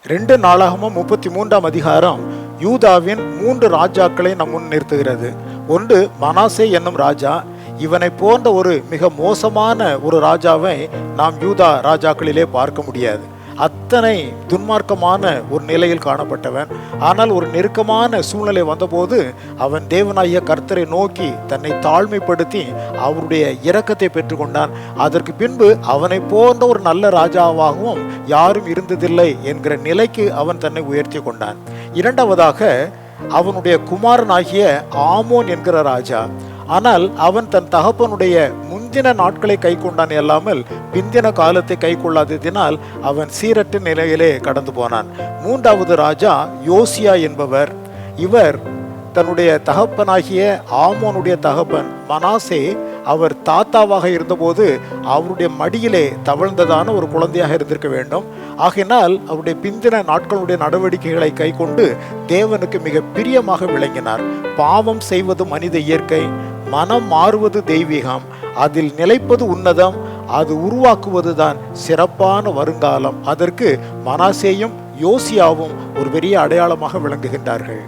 2 நாளாகமம் 33ஆம் அதிகாரம் யூதாவின் 3 ராஜாக்களை நம் முன் நிறுத்துகிறது. ஒன்று மனாசே என்னும் ராஜா. இவனை போன்ற ஒரு மிக மோசமான ஒரு ராஜாவை நாம் யூதா ராஜாக்களிலே பார்க்க முடியாது. அத்தனை துன்மார்க்கமான ஒரு நிலையில் காணப்பட்டவன். ஆனால் ஒரு நெருக்கமான சூழ்நிலை வந்தபோது அவன் தேவனாகிய கர்த்தரை நோக்கி தன்னை தாழ்மைப்படுத்தி அவருடைய இரக்கத்தை பெற்றுக்கொண்டான். அதற்கு பின்பு அவனை போன்ற ஒரு நல்ல ராஜாவாகவும் யாரும் இருந்ததில்லை என்கிற நிலைக்கு அவன் தன்னை உயர்த்தி கொண்டான். இரண்டாவதாக அவனுடைய குமாரனாகிய ஆமோன் என்கிற ராஜா. ஆனால் அவன் தன் தகப்பனுடைய முந்தின நாட்களை கை கொண்டான் அல்லாமல் பிந்தின காலத்தை கை கொள்ளாததினால் அவன் சீரற்ற நிலையிலே கடந்து போனான். மூன்றாவது ராஜா யோசியா என்பவர். இவர் தன்னுடைய தகப்பனாகிய ஆமோனுடைய தகப்பன் மனாசே அவர் தாத்தாவாக இருந்தபோது அவருடைய மடியிலே தவழ்ந்ததான ஒரு குழந்தையாக இருந்திருக்க வேண்டும். ஆகையினால் அவருடைய பிந்தின நாட்களுடைய நடவடிக்கைகளை கை கொண்டு தேவனுக்கு மிக பிரியமாக விளங்கினார். பாவம் செய்வது மனித இயற்கை, மனம் மாறுவது தெய்வீகம், அதில் நிலைப்பது உன்னதம், அது உருவாக்குவதுதான் சிறப்பான வருங்காலம். அதற்கு மனாசேயும் யோசியாவும் ஒரு பெரிய அடையாளமாக விளங்குகின்றார்கள்.